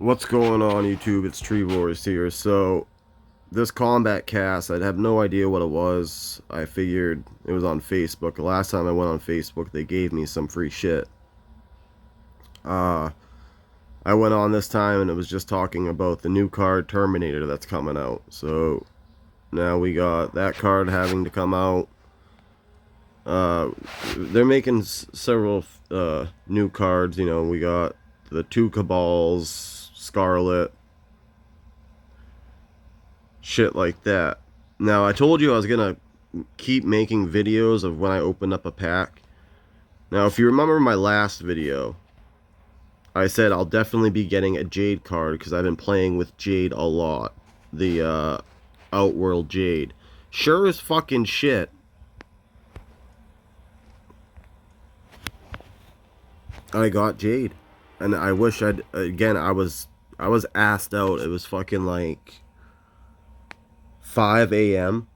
What's going on, YouTube? It's Trevor's here. So, this combat cast, I'd have no idea what it was. I figured it was on Facebook. The last time I went on Facebook, they gave me some free shit. I went on this time and it was just talking about the new card Terminator that's coming out. So, now we got that card having to come out. They're making several new cards. You know, we got the two Cabals, Scarlet, shit like that. Now, I told you I was gonna keep making videos of when I opened up a pack. Now, if you remember my last video, I said I'll definitely be getting a Jade card because I've been playing with Jade a lot. The Outworld Jade. Sure as fucking shit, I got Jade. And I wish I'd, again, I was asked out. It was fucking like 5 a.m.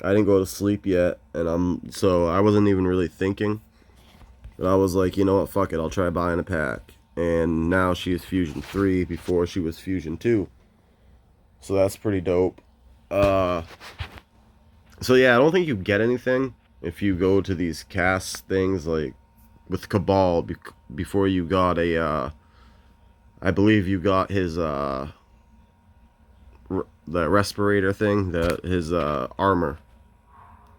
I didn't go to sleep yet, and so I wasn't even really thinking. But I was like, you know what, fuck it, I'll try buying a pack. And now she is Fusion 3 before she was Fusion 2. So that's pretty dope. So yeah, I don't think you get anything if you go to these cast things like with Cabal before you got a I believe you got his the respirator thing, his armor.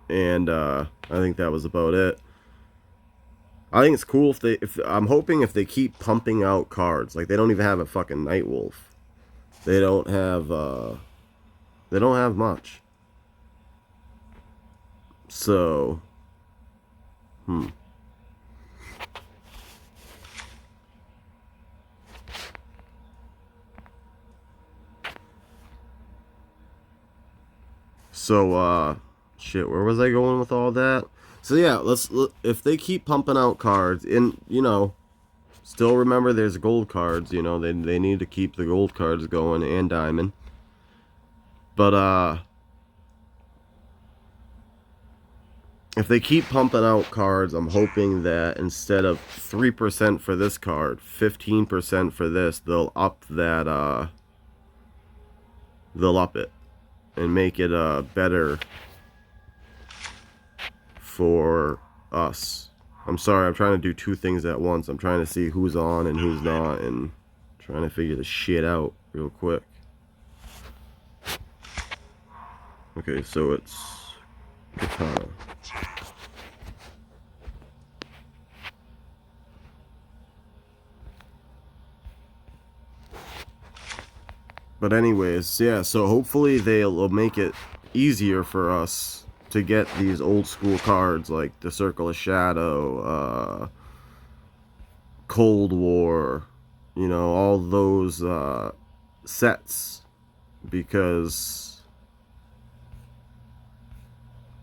And I think that was about it. I think it's cool if I'm hoping if they keep pumping out cards. Like, they don't even have a fucking Nightwolf. They don't have much. So shit, where was I going with all that? So yeah, if they keep pumping out cards, and you know, still remember there's gold cards, you know, they need to keep the gold cards going and diamond. But if they keep pumping out cards, I'm hoping that instead of 3% for this card, 15% for this, they'll up it and make it better for us. I'm sorry, I'm trying to do two things at once. I'm trying to see who's on and who's not, and trying to figure this shit out real quick. Okay, so it's Katana. But anyways, yeah, so hopefully they'll make it easier for us to get these old school cards like the Circle of Shadow, Cold War, you know, all those sets, because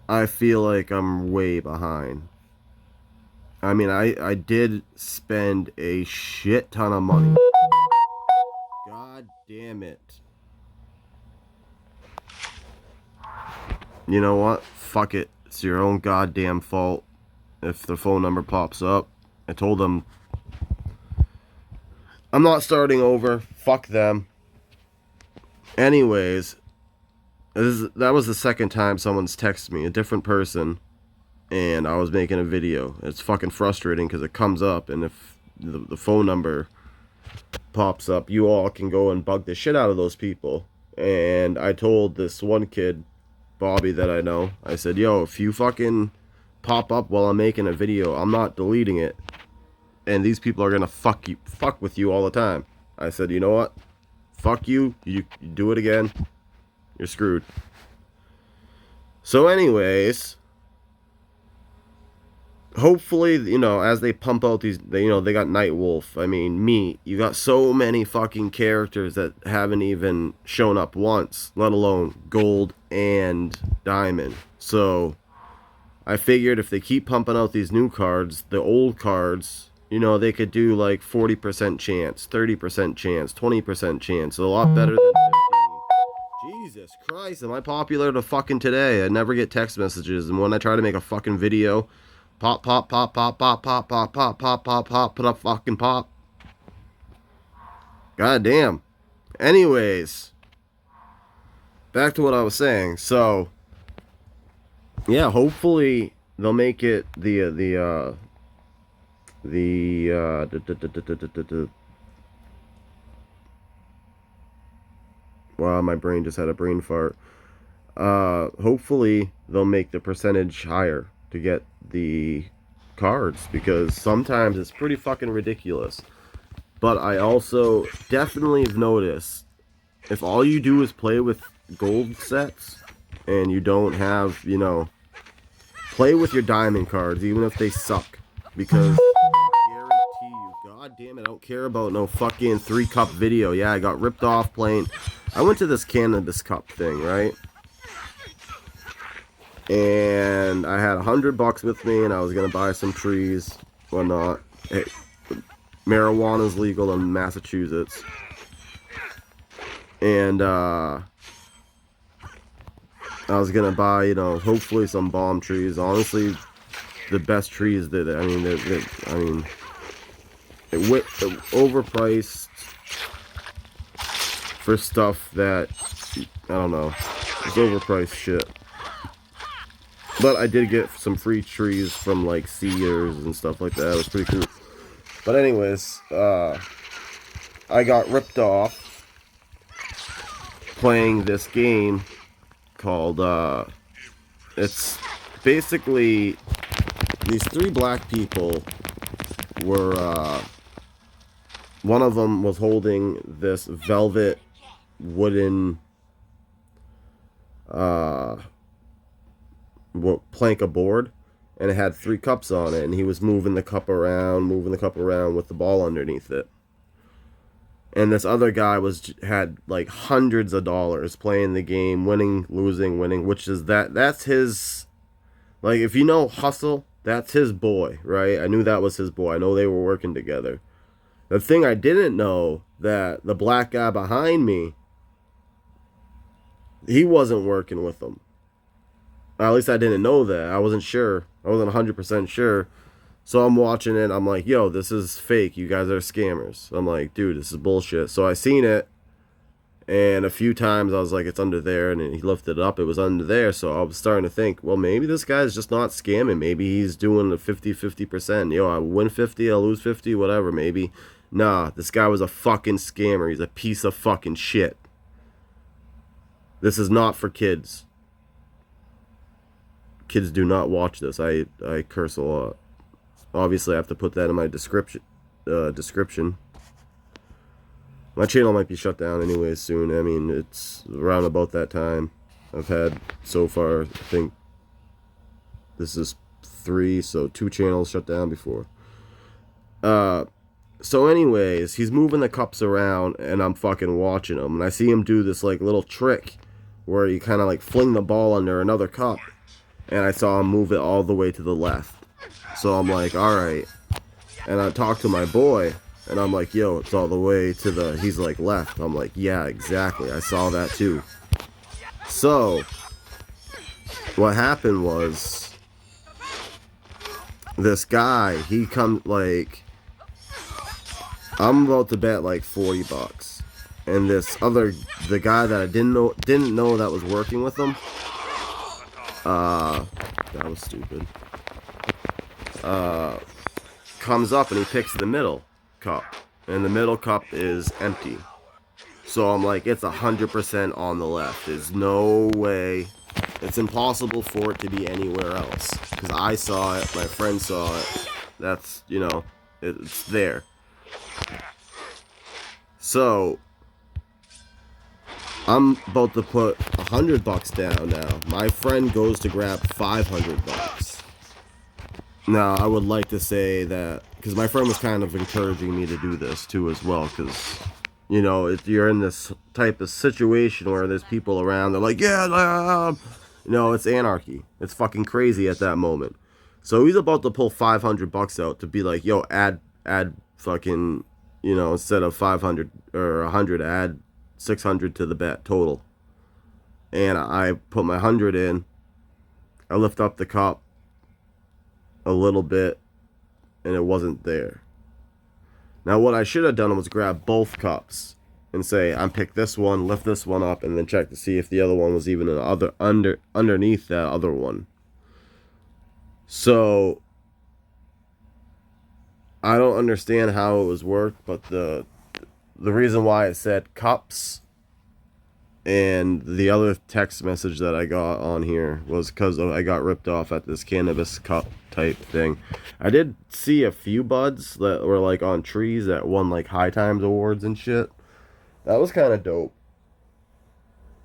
I feel like I'm way behind. I mean, I did spend a shit ton of money. God damn it. You know what? Fuck it. It's your own goddamn fault if the phone number pops up. I told them I'm not starting over. Fuck them. Anyways, that was the second time someone's texted me, a different person, and I was making a video. It's fucking frustrating because it comes up, and if the phone number pops up, you all can go and bug the shit out of those people. And I told this one kid, Bobby, that I know, I said, yo, if you fucking pop up while I'm making a video, I'm not deleting it, and these people are gonna fuck with you all the time. I said, you know what, fuck you, you do it again, you're screwed. So anyways, hopefully, you know, as they pump out these, you know, they got Nightwolf. I mean, you got so many fucking characters that haven't even shown up once, let alone gold and diamond. So I figured if they keep pumping out these new cards, the old cards, you know, they could do like 40% chance, 30% chance, 20% chance. A lot better than 15. Jesus Christ, am I popular to fucking today? I never get text messages, and when I try to make a fucking video, pop, pop, pop, pop, pop, pop, pop, pop, pop, pop, pop, put up fucking pop. God damn. Anyways, back to what I was saying. So, yeah, hopefully they'll make it wow, my brain just had a brain fart. Hopefully they'll make the percentage higher to get the cards, because sometimes it's pretty fucking ridiculous. But I also definitely have noticed, if all you do is play with gold sets and you don't have, you know, play with your diamond cards, even if they suck. Because I guarantee you, god damn it, I don't care about no fucking 3-cup video. Yeah, I got ripped off playing. I went to this cannabis cup thing, right? And I had $100 with me, and I was gonna buy some trees, whatnot. Hey, marijuana's legal in Massachusetts. And I was gonna buy, you know, hopefully some bomb trees. Honestly, the best trees that it went overpriced for stuff that I don't know. It's overpriced shit. But I did get some free trees from like Sears and stuff like that. It was pretty cool. But anyways, I got ripped off playing this game called it's basically these 3 black people were one of them was holding this velvet wooden plank of board, and it had 3 cups on it, and he was moving the cup around with the ball underneath it. And this other guy had like hundreds of dollars playing the game, winning, losing, winning, which is that's his, like, if you know Hustle, that's his boy, right? I knew that was his boy. I know they were working together. The thing I didn't know, that the black guy behind me, he wasn't working with them. At least I didn't know that. I wasn't sure. I wasn't 100% sure. So I'm watching it. I'm like, yo, this is fake. You guys are scammers. I'm like, dude, this is bullshit. So I seen it. And a few times I was like, it's under there. And he lifted it up. It was under there. So I was starting to think, well, maybe this guy's just not scamming. Maybe he's doing the 50%. Yo, I win 50, I lose 50, whatever. Maybe. Nah, this guy was a fucking scammer. He's a piece of fucking shit. This is not for kids. Kids do not watch this. I curse a lot. Obviously, I have to put that in my description. My channel might be shut down anyway soon. I mean, it's around about that time. I've had so far, I think this is 3, so 2 channels shut down before. So anyways, he's moving the cups around, and I'm fucking watching him, and I see him do this like little trick where you kind of like fling the ball under another cup. And I saw him move it all the way to the left. So I'm like, alright. And I talked to my boy, and I'm like, yo, it's all the way to the... He's like, left. I'm like, yeah, exactly. I saw that too. So, what happened was, this guy, he come like... I'm about to bet like $40. And the guy that I didn't know that was working with him... that was stupid. Comes up and he picks the middle cup, and the middle cup is empty. So I'm like, it's 100% on the left. There's no way. It's impossible for it to be anywhere else, because I saw it, my friend saw it. That's, you know, it's there. So I'm about to put $100 down now. My friend goes to grab $500. Now, I would like to say that, because my friend was kind of encouraging me to do this too as well, because, you know, if you're in this type of situation where there's people around, they're like, yeah, you know, it's anarchy. It's fucking crazy at that moment. So he's about to pull $500 out to be like, yo, add fucking, you know, instead of 500 or 100, add 600 to the bet total. And I put my 100 in. I lift up the cup a little bit, and it wasn't there. Now, what I should have done was grab both cups and say, I'm pick this one, lift this one up, and then check to see if the other one was even underneath that other one. So I don't understand how it was worked, but the reason why it said cups and the other text message that I got on here was because I got ripped off at this cannabis cup type thing. I did see a few buds that were like on trees that won like High Times awards and shit. That was kind of dope.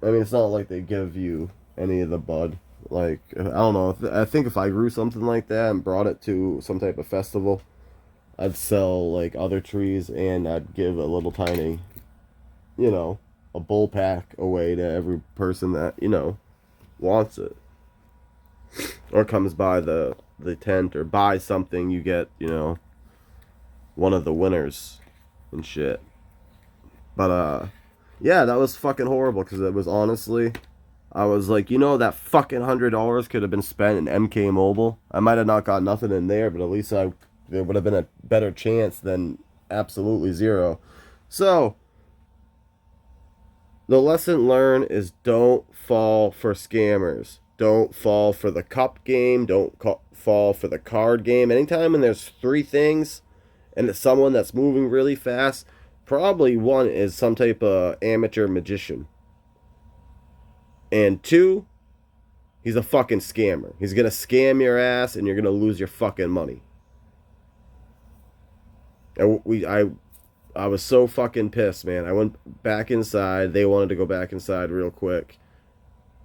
I mean, it's not like they give you any of the bud. Like, I don't know. I think if I grew something like that and brought it to some type of festival, I'd sell like other trees and I'd give a little tiny, you know, a bull pack away to every person that, you know, wants it. Or comes by the tent or buys something, you get, you know, one of the winners and shit. But, yeah, that was fucking horrible because it was honestly, I was like, you know, that fucking $100 could have been spent in MK Mobile. I might have not got nothing in there, but at least there would have been a better chance than absolutely zero. So, the lesson learned is don't fall for scammers. Don't fall for the cup game. Don't fall for the card game. Anytime when there's three things and it's someone that's moving really fast, probably one is some type of amateur magician. And two, he's a fucking scammer. He's going to scam your ass and you're going to lose your fucking money. And I was so fucking pissed, man. I went back inside. They wanted to go back inside real quick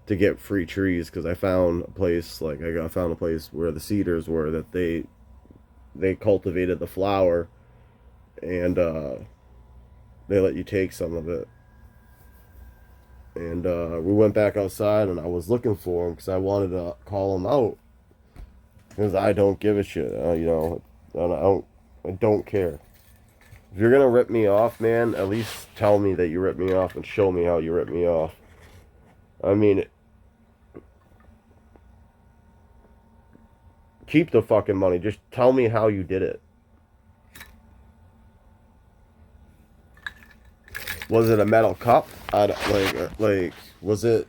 to get free trees because I found a place, like I found a place where the cedars were that they cultivated the flower and they let you take some of it. And we went back outside and I was looking for them because I wanted to call them out because I don't give a shit. You know, I don't care. If you're gonna rip me off, man, at least tell me that you ripped me off and show me how you ripped me off. I mean, keep the fucking money. Just tell me how you did it. Was it a metal cup? Like was it?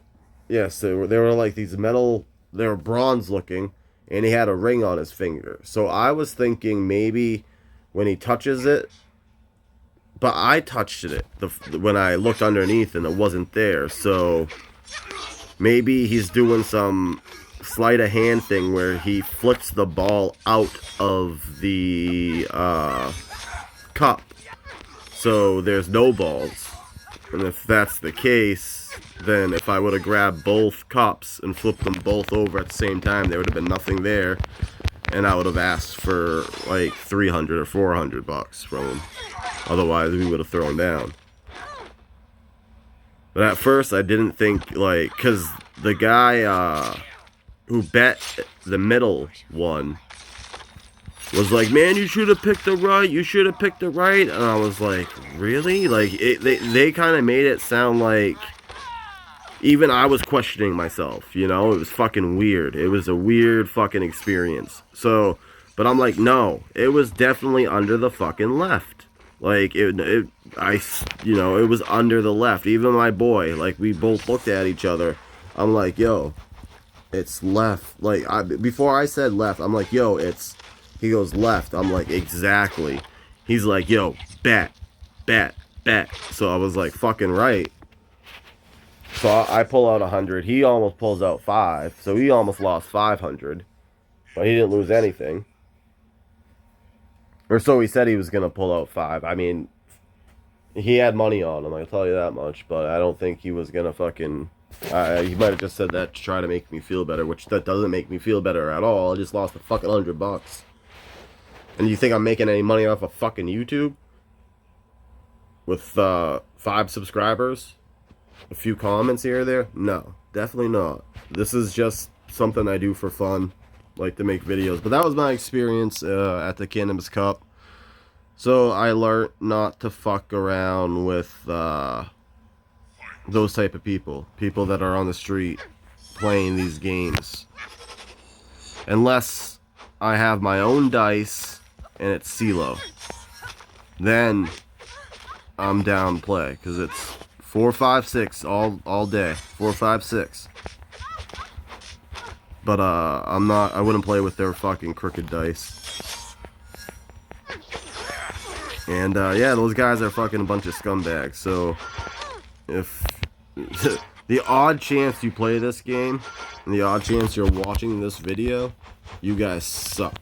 Yes, they were like these metal. They were bronze looking, and he had a ring on his finger. So I was thinking maybe when he touches it. But I touched it when I looked underneath and it wasn't there. So maybe he's doing some sleight of hand thing where he flips the ball out of the cup. So there's no balls. And if that's the case, then if I would have grabbed both cups and flipped them both over at the same time, there would have been nothing there. And I would have asked for like $300 or $400 from him. Otherwise, we would have thrown down. But at first, I didn't think, like, because the guy who bet the middle one was like, man, you should have picked the right. You should have picked the right. And I was like, really? Like, they kind of made it sound like even I was questioning myself, you know? It was fucking weird. It was a weird fucking experience. So, but I'm like, no, it was definitely under the fucking left. Like, it was under the left. Even my boy, like, we both looked at each other. I'm like, yo, it's left. Like, before I said left, I'm like, yo, he goes left. I'm like, exactly. He's like, yo, bet. So I was like, fucking right. So I pull out 100. He almost pulls out 5. So he almost lost 500. But he didn't lose anything. Or so he said he was going to pull out 5. I mean, he had money on him, I'll tell you that much. But I don't think he was going to fucking... he might have just said that to try to make me feel better, which that doesn't make me feel better at all. I just lost a fucking $100. And you think I'm making any money off of fucking YouTube? With 5 subscribers? A few comments here or there? No, definitely not. This is just something I do for fun. Like to make videos. But that was my experience at the Cannabis Cup. So I learned not to fuck around with those type of people. People that are on the street playing these games. Unless I have my own dice and it's CeeLo. then I'm down to play, because it's 4, 5, 6 all day. 4, 5, 6. But I wouldn't play with their fucking crooked dice. And yeah, those guys are fucking a bunch of scumbags. So if the odd chance you play this game, and the odd chance you're watching this video, you guys suck.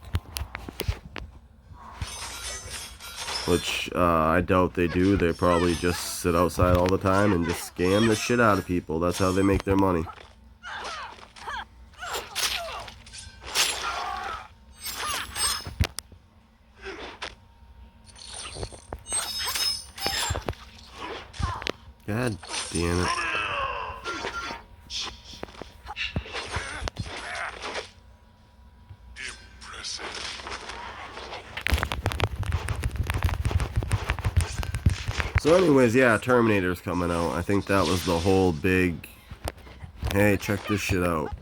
Which I doubt they do. They probably just sit outside all the time and just scam the shit out of people. That's how they make their money. God damn it. So anyways, yeah, Terminator's coming out. I think that was the whole big, hey, check this shit out.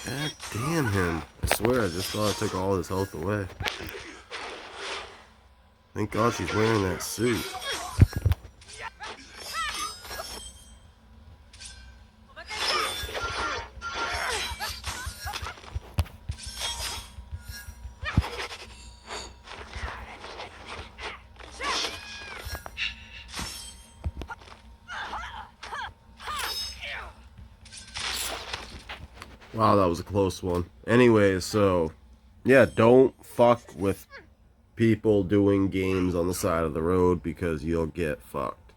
God damn him. I swear, I just thought I took all his health away. Thank God she's wearing that suit. Wow, that was a close one. Anyways, so, yeah, don't fuck with people doing games on the side of the road because you'll get fucked.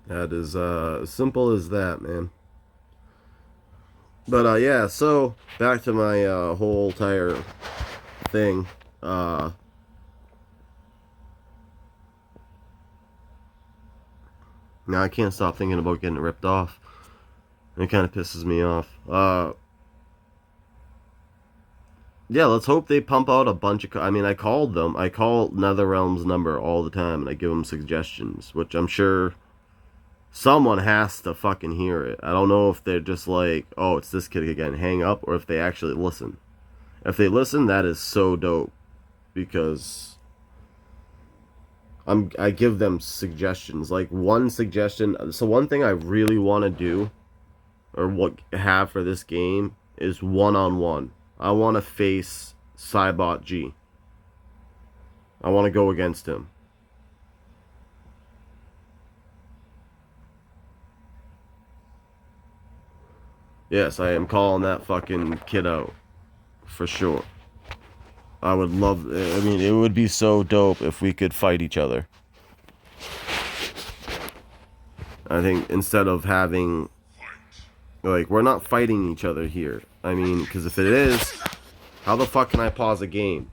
That is as simple as that, man. But yeah, so back to my whole entire thing. Now I can't stop thinking about getting ripped off. It kind of pisses me off. Yeah, let's hope they pump out a bunch of... I mean, I called them. I call NetherRealm's number all the time, and I give them suggestions, which I'm sure someone has to fucking hear it. I don't know if they're just like, oh, it's this kid again, hang up, or if they actually listen. If they listen, that is so dope, because I give them suggestions. Like, one suggestion... So one thing I really want to do, or have for this game, is one-on-one. I want to face Cybot G. I want to go against him. Yes, I am calling that fucking kid out. For sure. I would love... I mean, it would be so dope if we could fight each other. I think instead of having... Like, we're not fighting each other here. I mean, because if it is, how the fuck can I pause a game?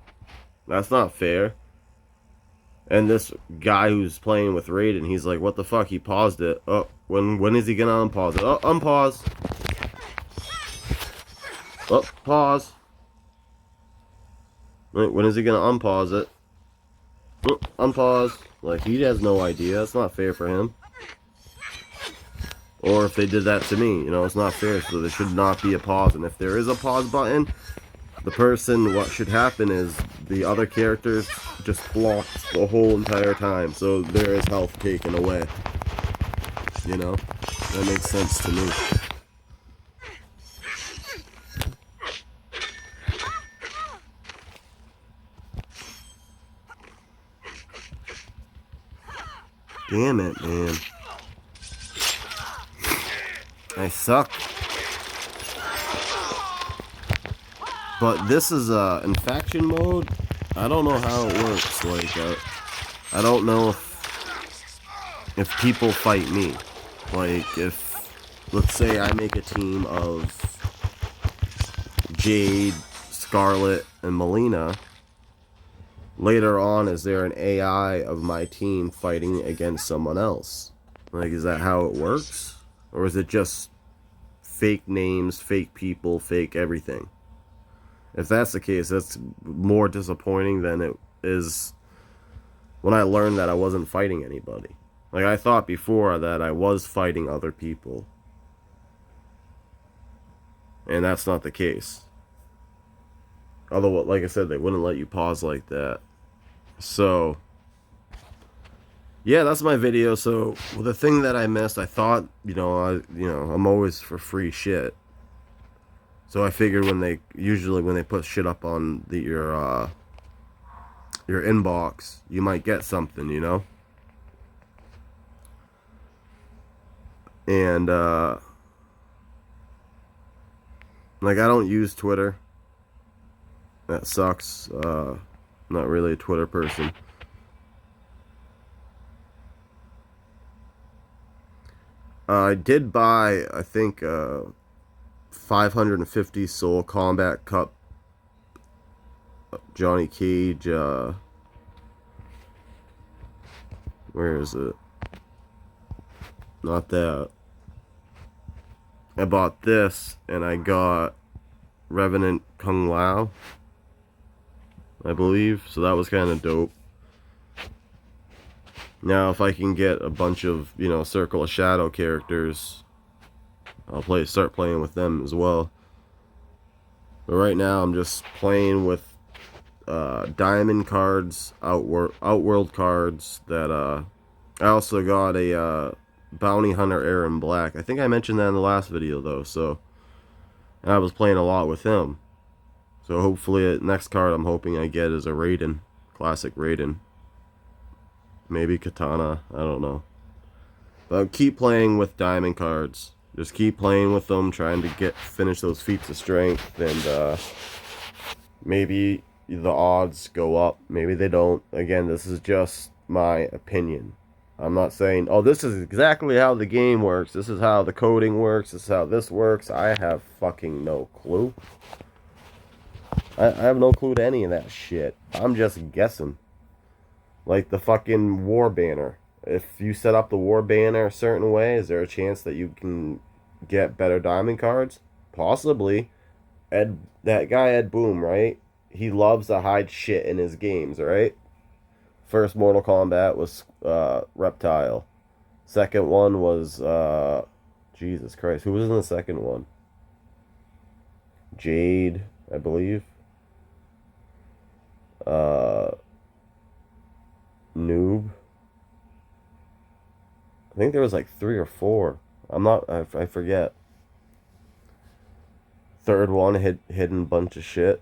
That's not fair. And this guy who's playing with Raiden, he's like, what the fuck? He paused it. Oh, when is he gonna unpause it? Oh, unpause. Oh, pause. Wait, when is he gonna unpause it? Oh, unpause. Like, he has no idea. That's not fair for him. Or if they did that to me, you know, it's not fair, so there should not be a pause. And if there is a pause button, the person, what should happen is the other characters just block the whole entire time, so there is health taken away. You know? That makes sense to me. Damn it, man. I suck. But this is infection mode. I don't know how it works. Like, I don't know if people fight me. Like, if, let's say I make a team of Jade, Scarlet, and Melina. Later on, is there an AI of my team fighting against someone else? Like, is that how it works? Or is it just fake names, fake people, fake everything? If that's the case, that's more disappointing than it is when I learned that I wasn't fighting anybody. Like, I thought before that I was fighting other people. And that's not the case. Although, like I said, they wouldn't let you pause like that. So, yeah, that's my video. So, well, the thing that I missed, I thought, I'm always for free shit. So I figured when they put shit up on your inbox, you might get something, And like I don't use Twitter. That sucks. Not really a Twitter person. I did buy, I think, 550 Soul Combat Cup Johnny Cage. Where is it? Not that. I bought this, and I got Revenant Kung Lao, I believe. So that was kind of dope. Now, if I can get a bunch of, Circle of Shadow characters, I'll start playing with them as well. But right now, I'm just playing with diamond cards, outworld cards. That I also got a Bounty Hunter Aaron Black. I think I mentioned that in the last video though. So, and I was playing a lot with him. So hopefully, the next card I'm hoping I get is a Raiden, classic Raiden. Maybe Katana. I don't know. But keep playing with diamond cards. Just keep playing with them, trying to finish those feats of strength, and maybe the odds go up. Maybe they don't. Again, this is just my opinion. I'm not saying, oh, this is exactly how the game works. This is how the coding works. This is how this works. I have fucking no clue. I have no clue to any of that shit. I'm just guessing. Like the fucking war banner. If you set up the war banner a certain way, is there a chance that you can get better diamond cards? Possibly. That guy Ed Boon, right? He loves to hide shit in his games, right? First Mortal Kombat was Reptile. Second one was Jesus Christ. Who was in the second one? Jade, I believe. Noob. I think there was like 3 or 4. I forget. Third one hidden bunch of shit.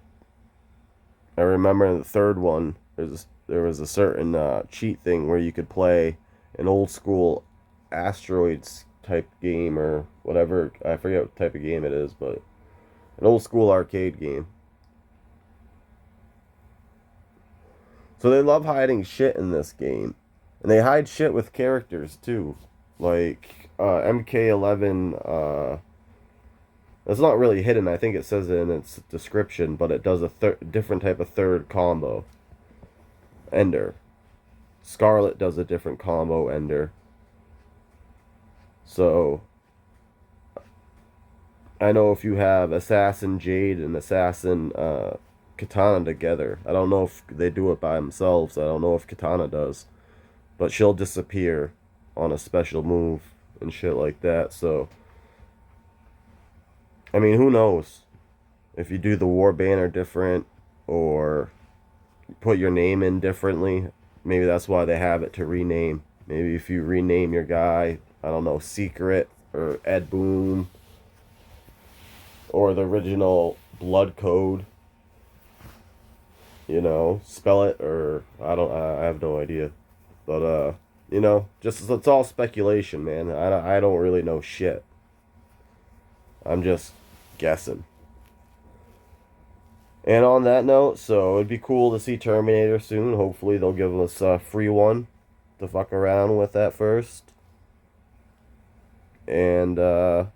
I remember in the third one there was a certain cheat thing where you could play an old school asteroids type game or whatever. I forget what type of game it is, but an old school arcade game. So they love hiding shit in this game. And they hide shit with characters too. Like MK11, it's not really hidden. I think it says it in its description, but it does a different type of third combo. Ender. Scarlet does a different combo, Ender. So, I know if you have Assassin Jade and Assassin Katana together, I don't know if they do it by themselves. I don't know if Katana does. But she'll disappear on a special move and shit like that. So, I mean, who knows? If you do the war banner different or put your name in differently, maybe that's why they have it to rename. Maybe if you rename your guy, I don't know, Secret or Ed Boon or the original Blood Code, spell it, or I have no idea. But just it's all speculation, man. I don't really know shit. I'm just guessing. And on that note, so it'd be cool to see Terminator soon. Hopefully they'll give us a free one to fuck around with at first. And I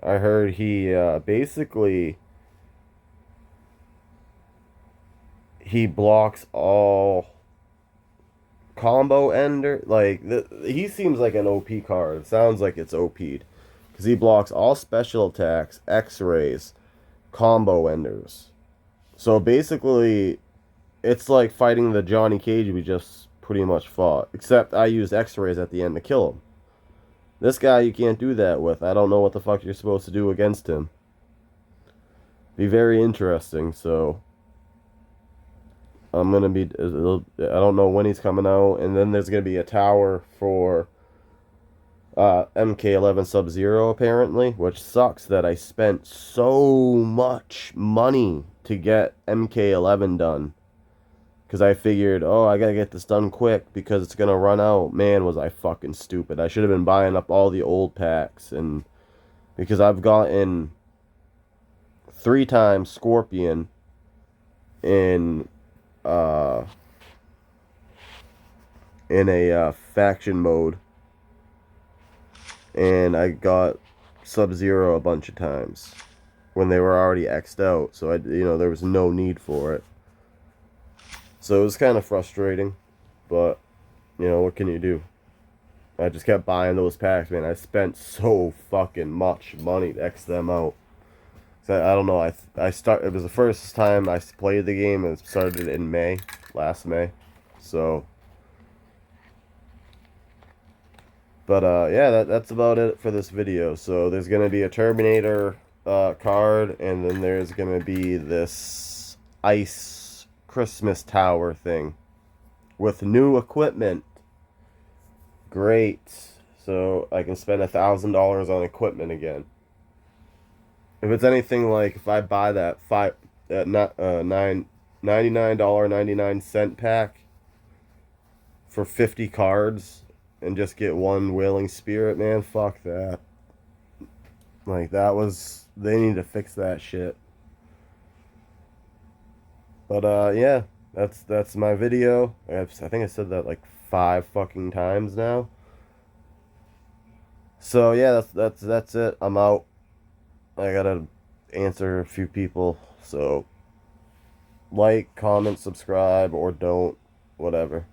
heard he basically he blocks all combo ender. Like he seems like an OP card. It sounds like it's OP'd because he blocks all special attacks, X-rays, combo enders. So basically, it's like fighting the Johnny Cage we just pretty much fought. Except I used X-rays at the end to kill him. This guy you can't do that with. I don't know what the fuck you're supposed to do against him. Be very interesting. So I'm gonna be. I don't know when he's coming out, and then there's gonna be a tower for MK11 Sub Zero apparently, which sucks that I spent so much money to get MK11 done. Because I figured, oh, I gotta get this done quick because it's gonna run out. Man, was I fucking stupid. I should have been buying up all the old packs. And because I've gotten 3 times Scorpion in uh in a faction mode, and I got Sub Zero a bunch of times when they were already X'd out. So there was no need for it. So it was kind of frustrating, but what can you do? I just kept buying those packs, man. I spent so fucking much money to X them out. So I don't know. It was the first time I played the game. It started in May, last May. So, but yeah, that's about it for this video. So there's gonna be a Terminator card, and then there's gonna be this ice Christmas tower thing with new equipment. Great. So I can spend $1,000 on equipment again. If it's anything like if I buy that $99.99 pack for 50 cards and just get one Wailing Spirit, man, fuck that. Like they need to fix that shit. But yeah, that's my video. I think I said that like 5 fucking times now. So yeah, that's it. I'm out. I gotta answer a few people. So like, comment, subscribe, or don't. Whatever.